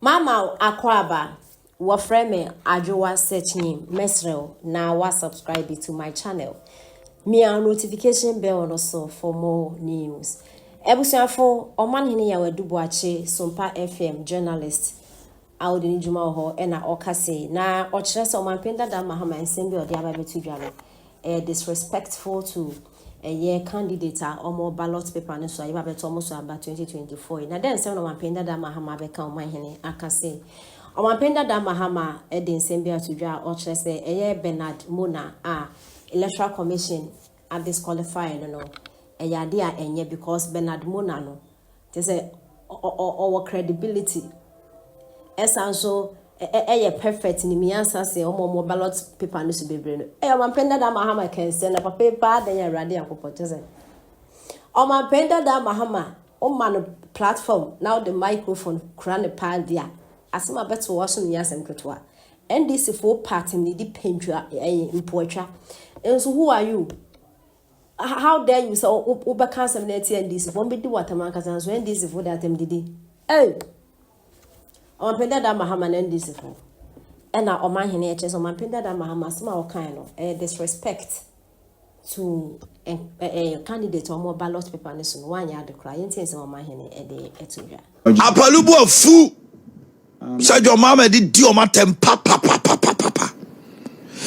Mama Akwaba, wa frame Ajowa search name Mesrel na wa subscribe to my channel. Me a notification bell also for more news. Ebusuafo Oman Hene ya wadubuache Sompa FM journalist. Audi Juma ho ena okase na ochire Oman penda da mahama ensembe odi ababetu dwalo. Disrespectful to a candidate or more ballot paper and so I bet almost about 2024. Now then some Oman penda da mahama beka Oman Hene akase. Oman penda da mahama edin sembia to dwa ochire say Bernard Mornah electoral commission are disqualified no. Idea enye because Bernard Mornah no. They say our credibility. Essential perfect in the answer say more ballot paper no be brain. Oman penda da mahama can send up a paper then you ready and compose. Oman penda da mahama man platform now the microphone crown the pile there. As my bet to wash me as and kutwa. NDC 4 party need the painter in poetry. And so who are you? How dare you say over cancer NDC? Won't be do what a man can answer NDC for that MDD. Oh. On penda da mahama NDC for. And now Oman Hene chess on penda da mahama small kind of disrespect to a candidate or more ballot paper and so 1 year the client is Oman Hene etuja. Apalubu of fool. Said your mama did do my papa.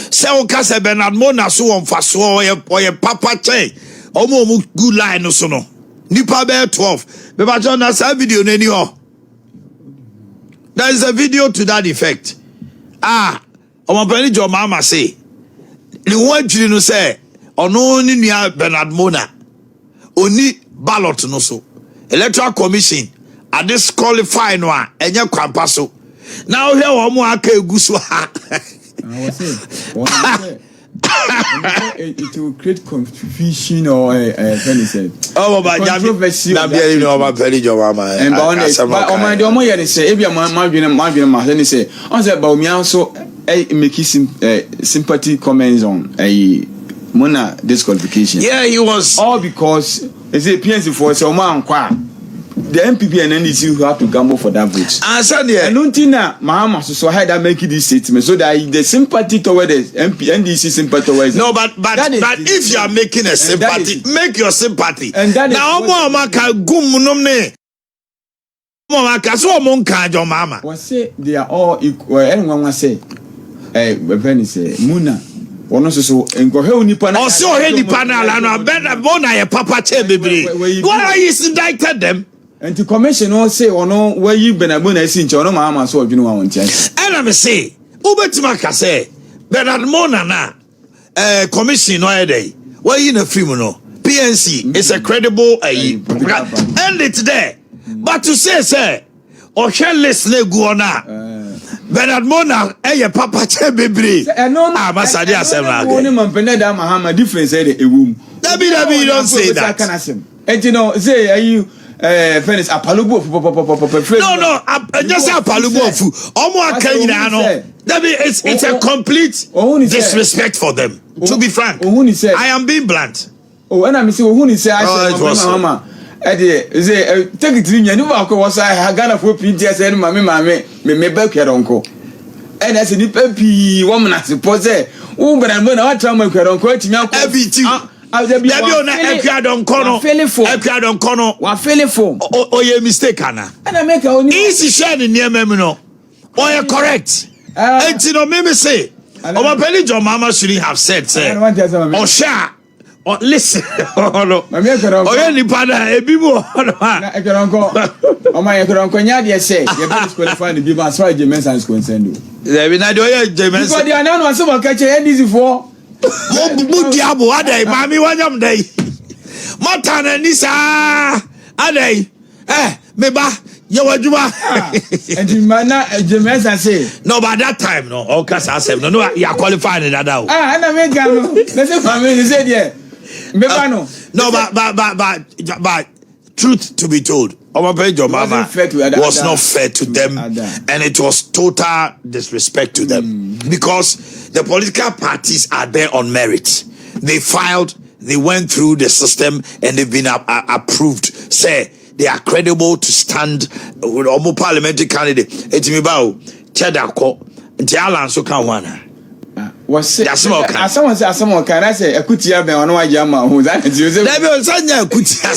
Say o kase Bernard Mornah so on faso or papa che. Omo good line no so no. Nipa be 12. Be ba John na sa video neni ho. There is a video to that effect. Omo pani your mama say. Ni won jiri no say ono ni nua Bernard Mornah. Oni ballot no so. Electoral commission a disqualify no a enye kwampa so. Now here omo aka egu so ha. It will create confusion or anything. Oh, but controversy. And say, if your man say, on the about me also making sympathy comments on a Mornah disqualification. Yeah, he was all because it's a PNC for so man. The MPP and NDC who have to gamble for that vote. And Untina Mahama so had that make this statement so that the sympathy toward the NDC sympathy towards no, but if you are making a sympathy, make your sympathy. And that now mama. Was say they are all equal. Anyone was say, when say Mornah. One also encohe nipa na also nipa na la no Bernard Mornah ye papa che bebre. Why are you indicted them? And the commission all say ono where you Bernard Mornah si nche ono Mahama so odwunu wa wontia. And I say ubetima ka say Bernard Mornah na commission no dey. Where you na film no PNC is a credible and it's there. But to say o shall listen go na Bernard Mornah papa che bebre. Masadi asem na go. Oni man penda da Mahama difference dey ewum. Dabi you don't say that. And you know say are you Venice Apalubu no just Apalubu omo akanyina no Dabi it's a complete disrespect for them to be frank. I am being blunt. When I say who say I say Mahama say take it in you ba ko was I Ghana for PTS and mame me back here onko and as ni papi woman suppose who Bernard Mornah what try me kweronko atimi akọ everything Dabi ona ekwadon kono wa fele for oye mistake ana and I make only easy share the near me no oye correct enti no me say Omo peli your mama shouldn't have said say Osha oh listen no oye nipa na ebi mo no na ekronko o ma ekronko nya de say you be disqualify the people as far as James is concerned Dabi na de oye James because they are now one so catch NDC for mo diabo adai mami wanyam dai matana ni sa adai me ba ye waduma and mana James say no by that time no all cast asem no you are qualified that now and I make no let's say family say there me ba no but truth to be told our page your mama was not fair to them and it was total disrespect to them because the political parties are there on merit. They filed, they went through the system and they've been approved. Say they are credible to stand with almost parliamentary candidate. Etimibao, Chadako, Tialan Sokawana. Was someone said, someone can I say, a kutia be on my yama who's that? Devil Sanya Kutia,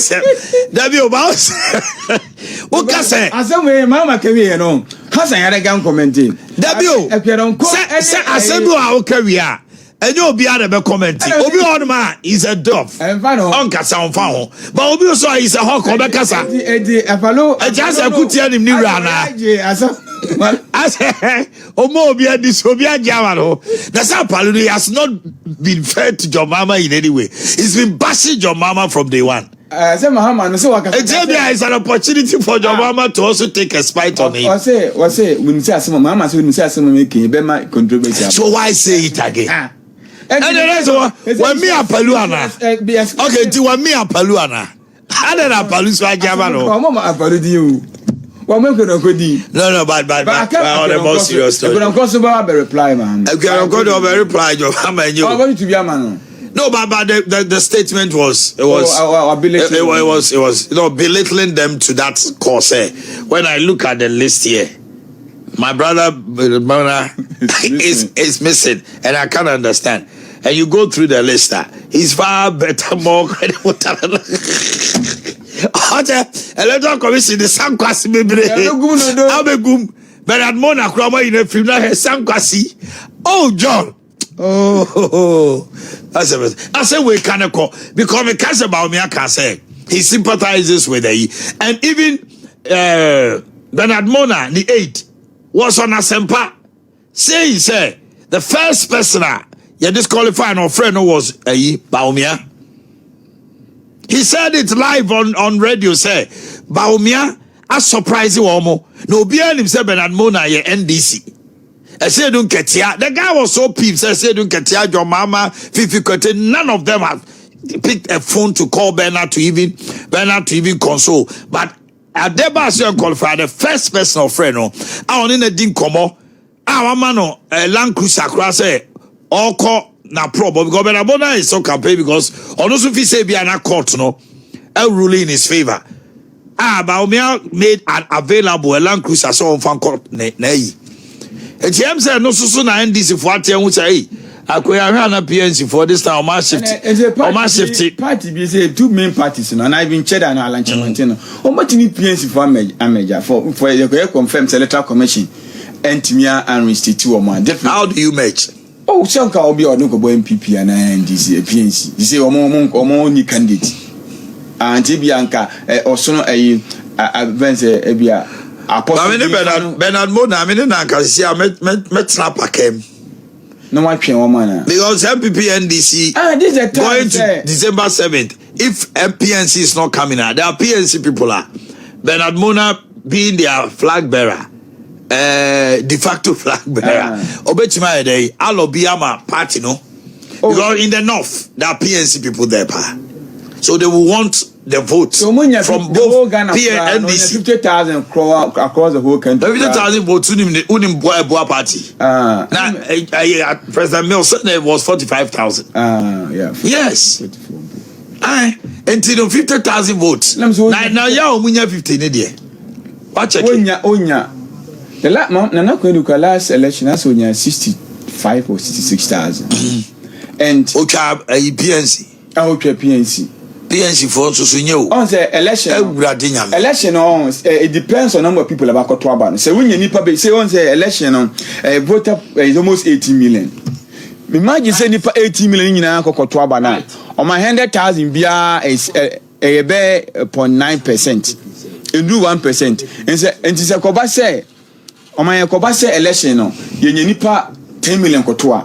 Devil Boss. What can say? As some way, Mamma career, no. Has I had a gun commenting? Devil, Assemble career. And you'll be out of a comment. Obi Onma is a dove. And Uncle Sound Found. But Obi also is a hawk or Becassa. I just a kutia in Nirana. I say, Omobia, this Obia Jamano. That's how Paludi has not been fair to your mama in any way. It's been bashing your mama from day one. Exabia is an opportunity for your mama to also take a spite on him. Say, when you say some mama, so when you say some making, Bema controversy. So why say it again? And the rest of when me a Paluana. Okay, do you me a Paluana? How did I Paluswa Jamano? Mama, I palued you. Well, no, but on a more serious story. I'm going to reply, man. I'm going to reply, your mama and you. I'm going to be a man. No, but the statement was belittling them to that course. When I look at the list here, my brother Mornah is missing, and I can't understand. And you go through the list, he's far better, more credible. Electoral Commission the Sankwasi Abegum, but at Mornah Krama in a film like Sankwasi. Oh, John. Oh, that's a bit. I say we can't call because we can't about me. I can say he sympathizes with the and even Bernard Mornah, the 8th, was on a sempa. Say he said the first person you disqualified our friend was Baumia. He said it live on radio. Say Baumia, a surprising woman. No, be him say Bernard Mornah ye NDC. I said don't get here. The guy was so peeved. I said don't get here. Your mama, Fifi Kote, none of them have picked a phone to call Bernard to even console. But at the bus you qualified the first personal friend. I want in a ding como. Our man Land Cruiser cross all call na problem because Bernard Mornah is so campaign because also if he say be an court no a ruling in his favor. Baumia made an available a Land Cruiser so on fan court na and James said no so na NDC for ati who say akoya na PNC for this time Oman shift party be say two main parties and I been cheddar and Alan Chamantino omatini PNC for Ameja for you confirm electoral commission Entimia and institute Oman. How do you match? Oh, some can be or no go MPP and NDC PNC. You say Omo ni candidate and Tibianka also a Benze Ebia. Bernard Mornah, I mean, I can see I met snap a came. No one can woman because MPP NDC this is a going to December 7th. If MPNC is not coming out, there are PNC people are Bernard Mornah being their flag bearer, de facto flag bearer. Obechima day, Alobiyama party no. Because in the north, there are PNC people there, so they will want the votes from both PNDC. 50,000 across the whole country. 50,000 votes unim boa party. Now President Milson was 45,000. Yeah. Yes. Until 50,000 votes. Now ya omunya 50 ne there. Watch it. Onya. The last month na last election as onya 65 or 66,000. And Ocha PNC. Ocha PNC. PNC for so new. On the election on it depends on number of people about Kotwaba. So when you need people say on the election on voter is almost 18 million. Imagine say nipa 18 million in Kotwaba now. On my 100,000 bia is a 0.9%. And do 1%. And say and this Koba say on my Koba say election on you nipa 10 million Kotwa.